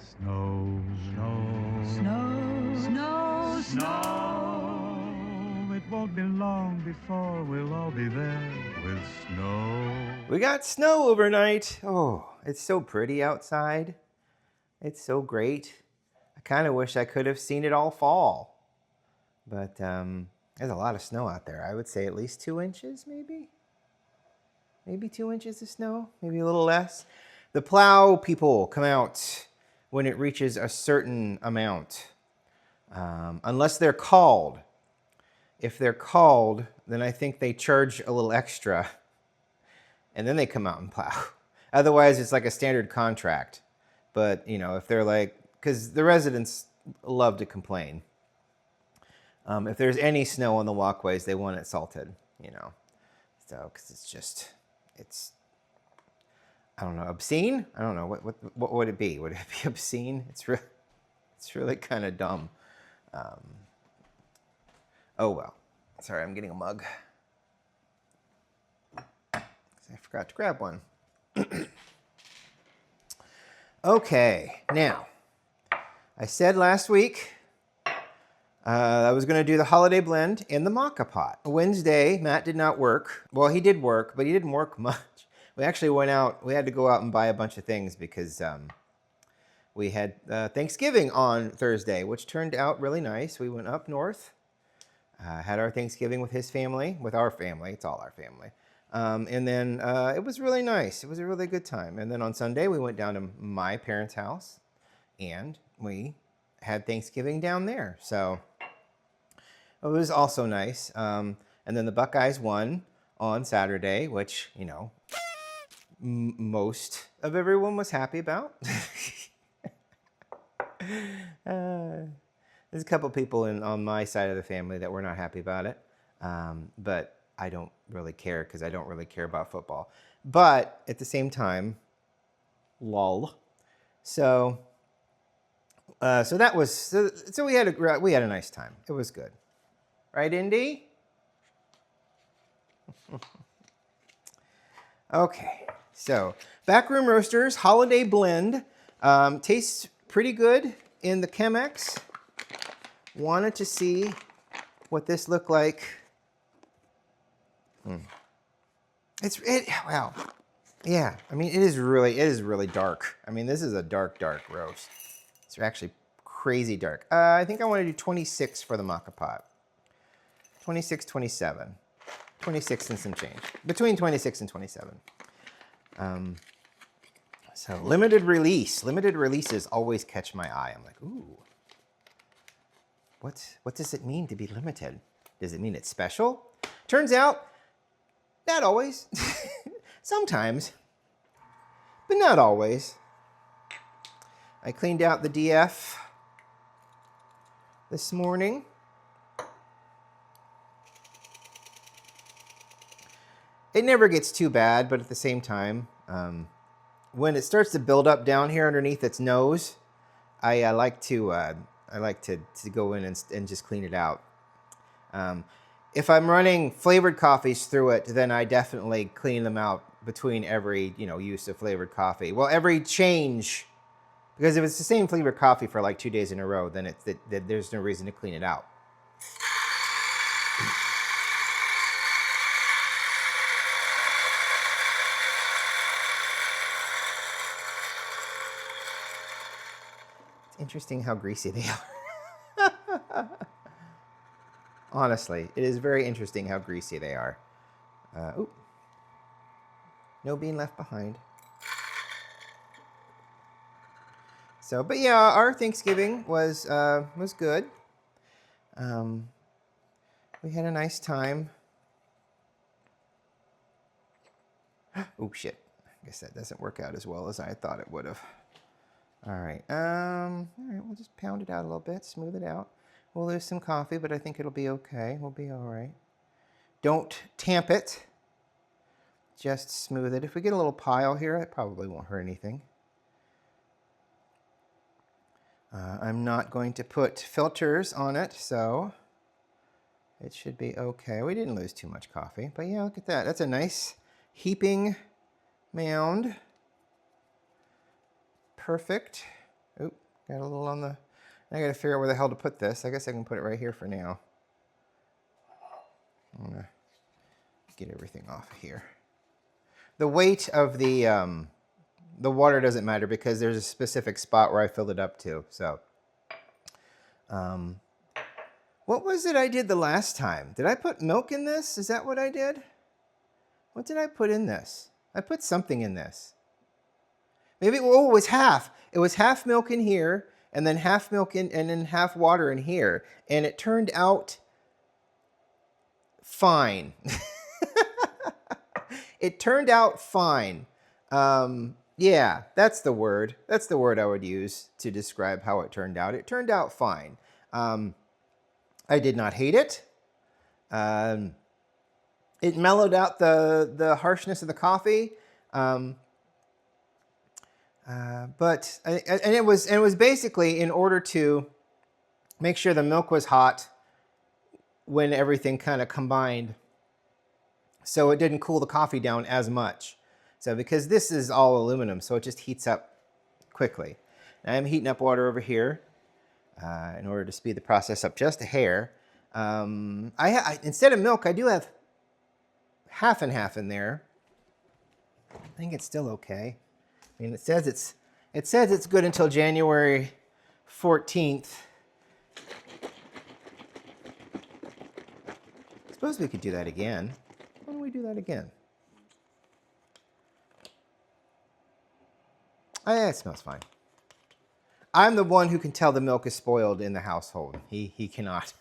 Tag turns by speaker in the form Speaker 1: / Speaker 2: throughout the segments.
Speaker 1: Snow, snow, snow, snow, snow. It won't be long before we'll all be there with snow.
Speaker 2: We got snow overnight. Oh, it's so pretty outside. It's so great. I kind of wish I could have seen it all fall. But there's a lot of snow out there. I would say at least 2 inches, maybe? Maybe 2 inches of snow, maybe a little less. The plow people come out when it reaches a certain amount, unless they're called. If they're called, then I think they charge a little extra, and then they come out and plow. Otherwise, it's like a standard contract. But, you know, if they're like, because the residents love to complain. If there's any snow on the walkways, they want it salted, you know. So, because it's, I don't know, obscene? I don't know, what would it be? Would it be obscene? It's really kind of dumb. Oh well. Sorry, I'm getting a mug. I forgot to grab one. Okay, now, I said last week I was going to do the holiday blend in the maca pot. Wednesday, Matt did not work. Well, he did work, but he didn't work much. We actually went out. We had to go out and buy a bunch of things because we had Thanksgiving on Thursday, which turned out really nice. We went up north, had our Thanksgiving with his family, with our family. It's all our family. And then it was really nice. It was a really good time. And then on Sunday, we went down to my parents' house, and we had Thanksgiving down there. So it was also nice. And then the Buckeyes won on Saturday, which, you know, most of everyone was happy about. There's a couple people on my side of the family that were not happy about it. But I don't really care because I don't really care about football. But at the same time, lol. So that was so we had a nice time. It was good, right, Indy? Okay, so Backroom Roasters Holiday Blend tastes pretty good in the Chemex. Wanted to see what this looked like. Wow. Yeah, I mean, it is really dark. I mean, this is a dark roast. It's actually crazy dark. I think I want to do 26 for the maca pot. 26, 27. 26 and some change. Between 26 and 27. So limited release. Limited releases always catch my eye. I'm like, ooh. What does it mean to be limited? Does it mean it's special? Turns out, not always. Sometimes, but not always. I cleaned out the DF this morning. It never gets too bad, but at the same time, when it starts to build up down here underneath its nose, I like to go in and just clean it out. If I'm running flavored coffees through it, then I definitely clean them out between every use of flavored coffee. Well, every change, because if it's the same flavored coffee for like 2 days in a row, then there's no reason to clean it out. It's interesting how greasy they are. Honestly, it is very interesting how greasy they are. No bean left behind. So, but yeah, our Thanksgiving was good. We had a nice time. Oh shit! I guess that doesn't work out as well as I thought it would have. All right. We'll just pound it out a little bit, smooth it out. We'll lose some coffee, but I think it'll be okay. We'll be all right. Don't tamp it. Just smooth it. If we get a little pile here, it probably won't hurt anything. I'm not going to put filters on it, so it should be okay. We didn't lose too much coffee, but yeah, look at that. That's a nice heaping mound. Perfect. Oop. Got a little on the... I got to figure out where the hell to put this. I guess I can put it right here for now. I'm going to get everything off of here. The weight of the water doesn't matter because there's a specific spot where I filled it up to. So, what was it I did the last time? Did I put milk in this? Is that what I did? What did I put in this? I put something in this. Maybe, oh, it was half. It was half milk in here, and then half milk in, and then half water in here. And it turned out fine. It turned out fine. Yeah, that's the word. That's the word I would use to describe how it turned out. It turned out fine. I did not hate it. It mellowed out the harshness of the coffee. But it was basically in order to make sure the milk was hot when everything kind of combined, so it didn't cool the coffee down as much. So because this is all aluminum, so it just heats up quickly. Now I'm heating up water over here in order to speed the process up just a hair. Instead of milk, I do have half and half in there. I think it's still okay. I mean, it says it's good until January 14th. I suppose we could do that again. Why don't we do that again? Oh, yeah, it smells fine. I'm the one who can tell the milk is spoiled in the household. He cannot.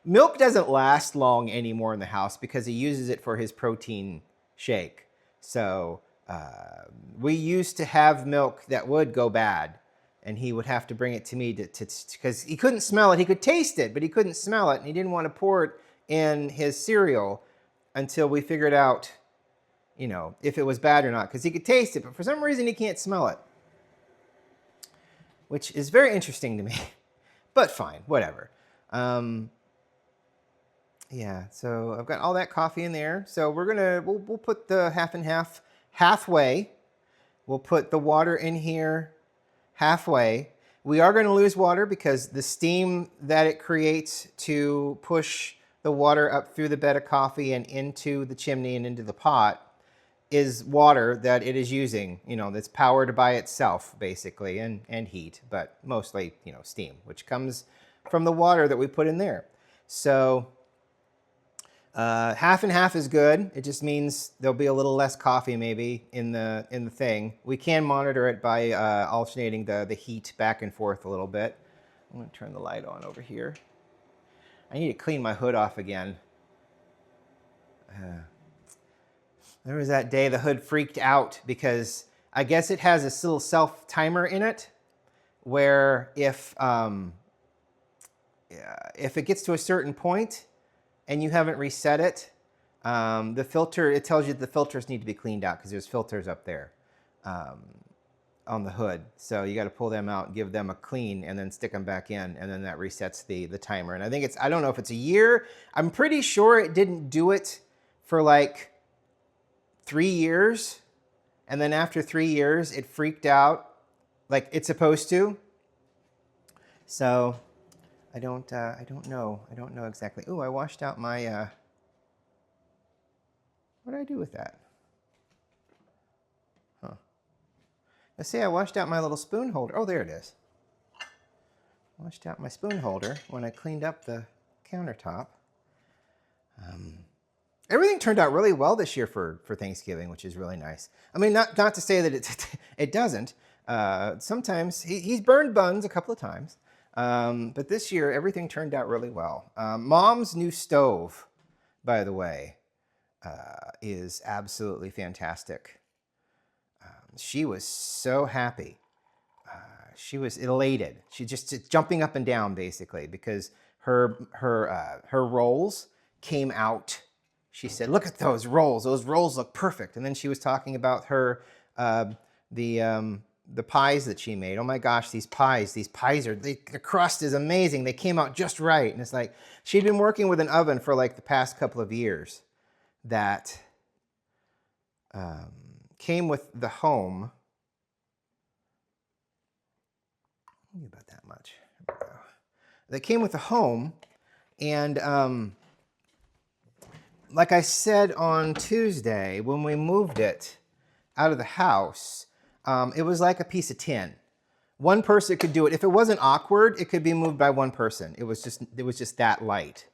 Speaker 2: Milk doesn't last long anymore in the house because he uses it for his protein shake. So we used to have milk that would go bad, and he would have to bring it to me because he couldn't smell it. He could taste it, but he couldn't smell it, and he didn't want to pour it in his cereal until we figured out, you know, if it was bad or not, because he could taste it, but for some reason he can't smell it, which is very interesting to me. But fine, whatever. Yeah, so I've got all that coffee in there. So we'll put the half and half halfway. We'll put the water in here halfway. We are going to lose water because the steam that it creates to push the water up through the bed of coffee and into the chimney and into the pot is water that it is using, you know, that's powered by itself, basically, and heat, but mostly, you know, steam, which comes from the water that we put in there. So half and half is good. It just means there'll be a little less coffee maybe in the thing. We can monitor it by alternating the heat back and forth a little bit. I'm going to turn the light on over here. I need to clean my hood off again. There was that day the hood freaked out because I guess it has a little self-timer in it where if it gets to a certain point and you haven't reset it, the filter, it tells you the filters need to be cleaned out because there's filters up there on the hood. So you got to pull them out and give them a clean and then stick them back in, and then that resets the timer. And I think I don't know if it's a year. I'm pretty sure it didn't do it for like 3 years, and then after 3 years it freaked out like it's supposed to. So I don't know exactly. Ooh, I washed out my what did I do with that? Huh. Let's see, I washed out my little spoon holder. Oh, there it is. Washed out my spoon holder when I cleaned up the countertop. Everything turned out really well this year for Thanksgiving, which is really nice. I mean, not to say that it doesn't. Sometimes he's burned buns a couple of times, but this year everything turned out really well. Mom's new stove, by the way, is absolutely fantastic. She was so happy. She was elated. She just jumping up and down basically because her rolls came out. She said, "Look at those rolls. Those rolls look perfect." And then she was talking about her the pies that she made. Oh my gosh, these pies are, the crust is amazing. They came out just right. And it's like she'd been working with an oven for like the past couple of years that came with the home. maybe about that much. There we go. They came with a home, and like I said on Tuesday, when we moved it out of the house, it was like a piece of tin. One person could do it. If it wasn't awkward, it could be moved by one person. It was just that light.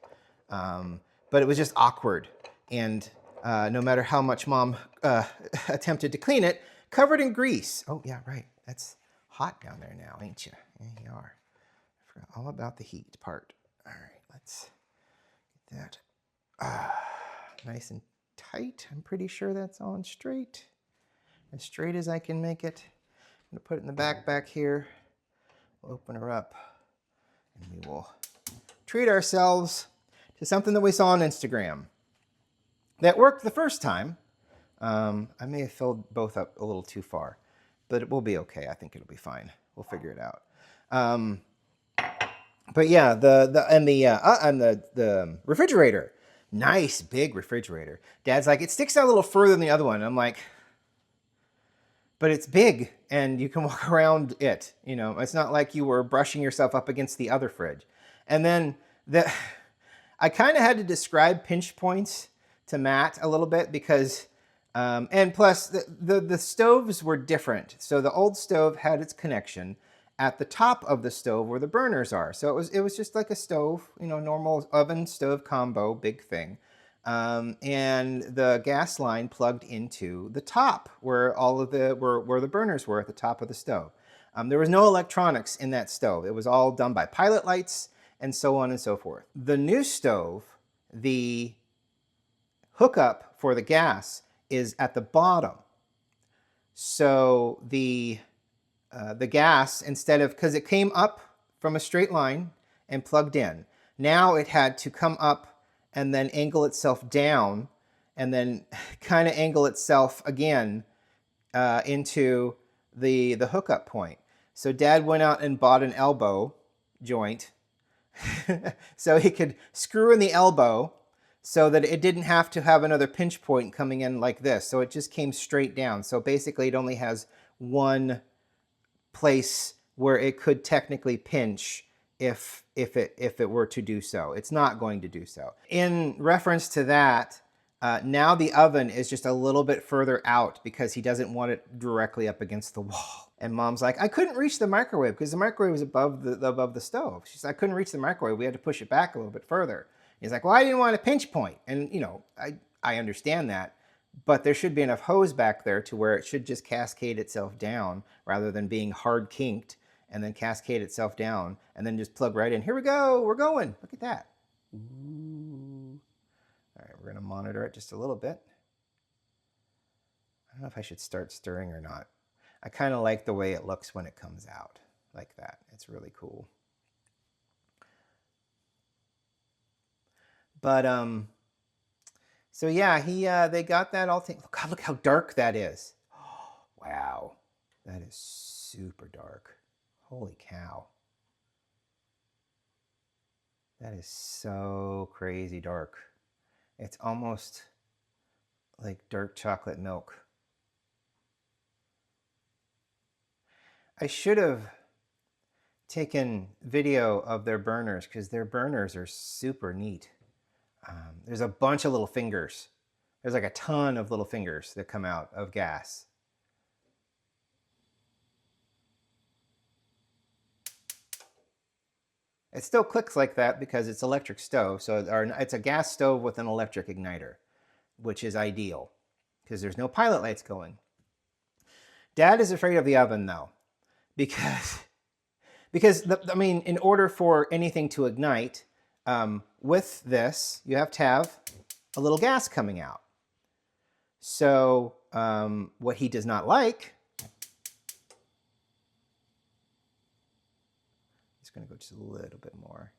Speaker 2: But it was just awkward. And no matter how much Mom attempted to clean it, covered in grease. Oh, yeah, right. That's hot down there now, ain't you? Yeah, you are. I forgot all about the heat part. All right, let's get that nice and tight. I'm pretty sure that's on straight. As straight as I can make it. I'm going to put it in the back here. We'll open her up. And we will treat ourselves to something that we saw on Instagram. That worked the first time. I may have filled both up a little too far. But it will be okay. I think it'll be fine. We'll figure it out. But yeah, the refrigerator. Nice big refrigerator. Dad's like, it sticks out a little further than the other one. I'm like, but it's big and you can walk around it. You know, it's not like you were brushing yourself up against the other fridge. And then I kind of had to describe pinch points to Matt a little bit because, and plus the stoves were different. So the old stove had its connection at the top of the stove where the burners are. So it was just like a stove, you know, normal oven stove combo, big thing. And the gas line plugged into the top where all of where the burners were at the top of the stove. There was no electronics in that stove. It was all done by pilot lights and so on and so forth. The new stove, the hookup for the gas is at the bottom. So the gas, instead of, because it came up from a straight line and plugged in, now it had to come up and then angle itself down and then kind of angle itself again into the hookup point. So Dad went out and bought an elbow joint so he could screw in the elbow so that it didn't have to have another pinch point coming in like this. So it just came straight down. So basically it only has one place where it could technically pinch if it were to do so. It's not going to do so. In reference to that, now the oven is just a little bit further out because he doesn't want it directly up against the wall. And Mom's like, I couldn't reach the microwave because the microwave was above the stove. She said, I couldn't reach the microwave. We had to push it back a little bit further. He's like, well, I didn't want a pinch point. And, you know, I understand that. But there should be enough hose back there to where it should just cascade itself down rather than being hard kinked and then cascade itself down and then just plug right in. Here we go. We're going. Look at that. Ooh. All right, we're going to monitor it just a little bit. I don't know if I should start stirring or not. I kind of like the way it looks when it comes out like that. It's really cool. But so yeah, they got that all thing. God, look how dark that is. Oh, wow, that is super dark. Holy cow. That is so crazy dark. It's almost like dark chocolate milk. I should have taken video of their burners because their burners are super neat. There's a bunch of little fingers. There's like a ton of little fingers that come out of gas. It still clicks like that because it's electric stove. So it's a gas stove with an electric igniter, which is ideal because there's no pilot lights going. Dad is afraid of the oven though, because I mean, in order for anything to ignite, with this, you have to have a little gas coming out. So what he does not like, just going to go just a little bit more.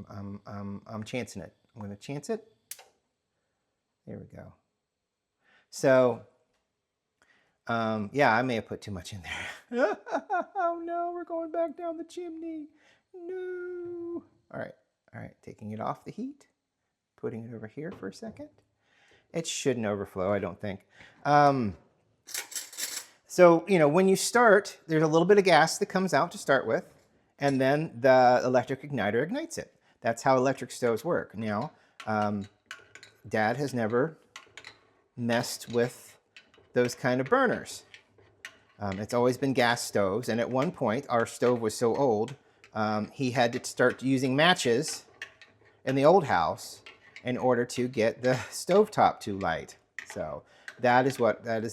Speaker 2: I'm chancing it. I'm going to chance it. There we go. So yeah, I may have put too much in there. Oh no, we're going back down the chimney. No. All right, taking it off the heat, putting it over here for a second. It shouldn't overflow, I don't think. So, you know, when you start, there's a little bit of gas that comes out to start with. and then the electric igniter ignites it. That's how electric stoves work. Now, Dad has never messed with those kind of burners. It's always been gas stoves, and at one point, our stove was so old, he had to start using matches in the old house in order to get the stovetop to light. So that is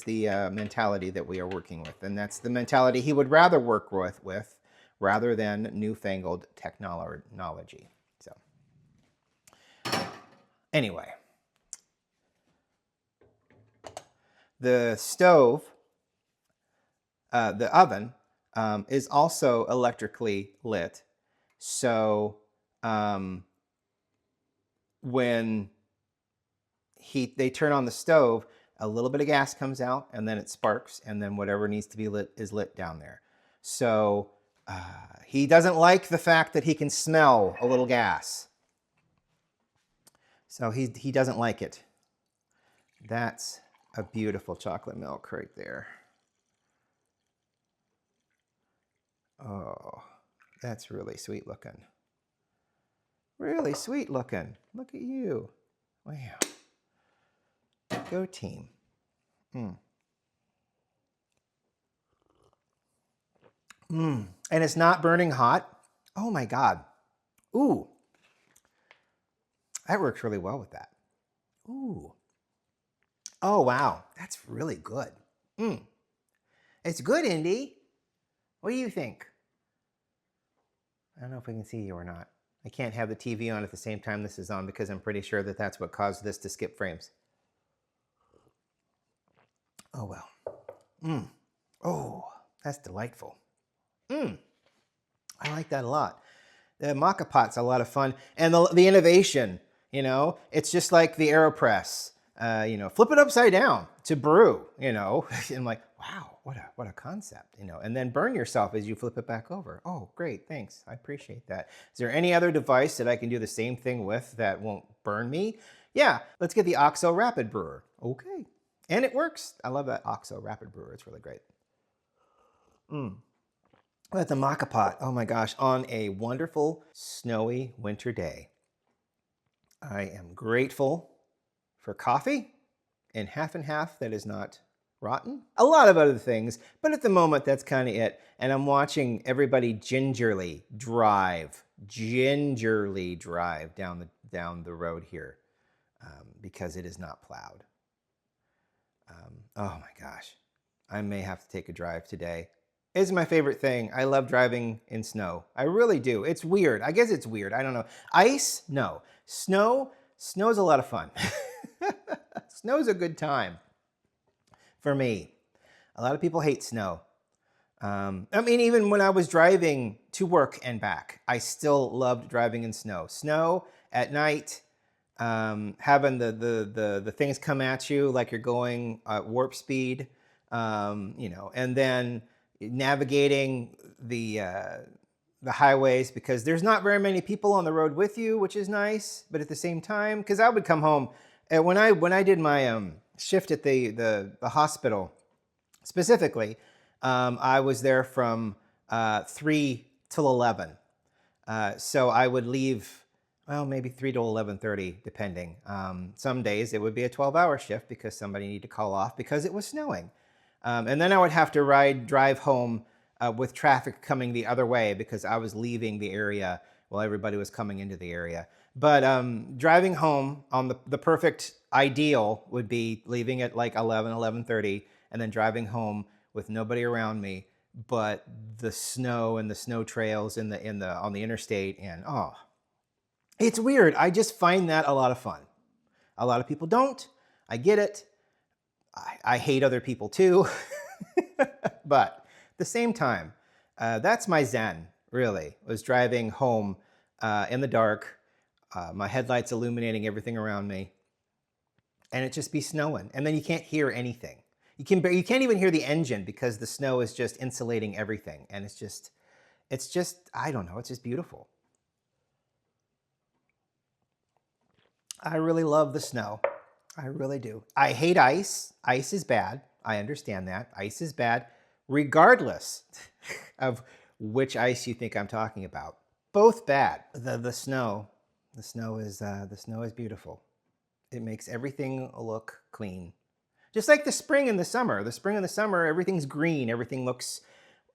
Speaker 2: the mentality that we are working with, and that's the mentality he would rather work with rather than newfangled technology. So anyway, the stove, the oven, is also electrically lit. So when they turn on the stove, a little bit of gas comes out, and then it sparks, and then whatever needs to be lit is lit down there. So he doesn't like the fact that he can smell a little gas. So he doesn't like it. That's a beautiful chocolate milk right there. Oh, that's really sweet looking. Really sweet looking. Look at you. Wow. Go team. And it's not burning hot. Oh my God. Ooh. That works really well with that. Ooh. Oh, wow. That's really good. It's good, Indy. What do you think? I don't know if we can see you or not. I can't have the TV on at the same time this is on because I'm pretty sure that that's what caused this to skip frames. Oh, well. Oh, that's delightful. I like that a lot. The maca pot's a lot of fun. And the innovation, it's just like the AeroPress. Flip it upside down to brew, and like, wow, what a concept, and then burn yourself as you flip it back over. Oh, great, thanks, I appreciate that. Is there any other device that I can do the same thing with that won't burn me? Yeah, let's get the OXO Rapid Brewer. Okay, and it works. I love that OXO Rapid Brewer. It's really great. At the maca pot, oh my gosh, on a wonderful snowy winter day, I am grateful for coffee and half that is not rotten. A lot of other things, but at the moment, that's kind of it. And I'm watching everybody gingerly drive down the road here because it is not plowed. Oh my gosh, I may have to take a drive today. It's my favorite thing. I love driving in snow. I really do. It's weird. I guess it's weird. I don't know. Ice? No. Snow's a lot of fun. Snow's a good time for me. A lot of people hate snow. Even when I was driving to work and back, I still loved driving in snow. Snow at night, having the things come at you like you're going at warp speed, and then navigating the highways because there's not very many people on the road with you, which is nice. But at the same time, because I would come home when I did my shift at the hospital, specifically, I was there from 3 till 11. So I would leave, maybe 3 to 11:30, depending. Some days it would be a 12-hour shift because somebody needed to call off because it was snowing. And then I would have to drive home with traffic coming the other way because I was leaving the area while everybody was coming into the area. But driving home on the perfect ideal would be leaving at like 11:30, and then driving home with nobody around me but the snow and the snow trails on the interstate. And it's weird. I just find that a lot of fun. A lot of people don't. I get it. I hate other people too. But at the same time, that's my zen, really, was driving home in the dark, my headlights illuminating everything around me, and it just be snowing. And then you can't hear anything. You can't even hear the engine because the snow is just insulating everything. And it's just, I don't know, it's just beautiful. I really love the snow. I really do. I hate ice. Ice is bad. I understand that. Ice is bad, regardless of which ice you think I'm talking about. Both bad. The snow is beautiful. It makes everything look clean. Just like the spring and the summer. The spring and the summer, everything's green. Everything looks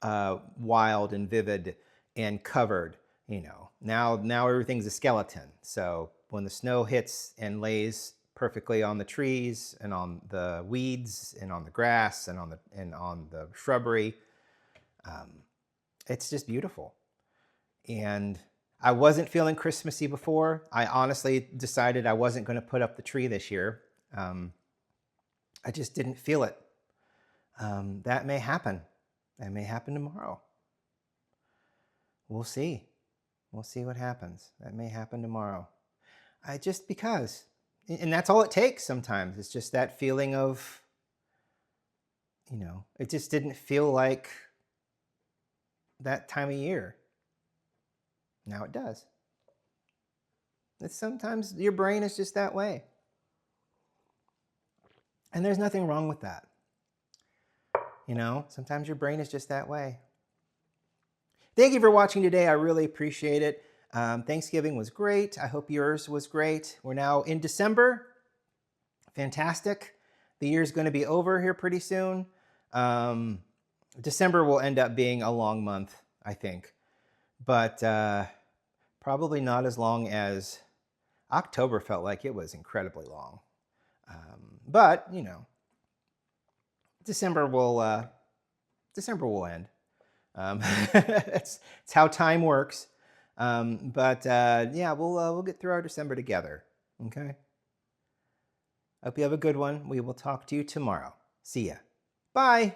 Speaker 2: wild and vivid and covered. You know, now everything's a skeleton. So when the snow hits and lays perfectly on the trees and on the weeds and on the grass and on the shrubbery, it's just beautiful. And I wasn't feeling Christmassy before. I honestly decided I wasn't going to put up the tree this year. I just didn't feel it. That may happen. That may happen tomorrow. We'll see. We'll see what happens. That may happen tomorrow. Just because. And that's all it takes sometimes. It's just that feeling of, you know, it just didn't feel like that time of year. Now it does. It's sometimes your brain is just that way. And there's nothing wrong with that. You know, sometimes your brain is just that way. Thank you for watching today. I really appreciate it. Thanksgiving was great. I hope yours was great. We're now in December. Fantastic. The year's going to be over here pretty soon. December will end up being a long month, I think. But probably not as long as October felt like it was incredibly long. But, you know, December will end. It's how time works. Yeah, we'll get through our December together. Okay. Hope you have a good one. We will talk to you tomorrow. See ya. Bye.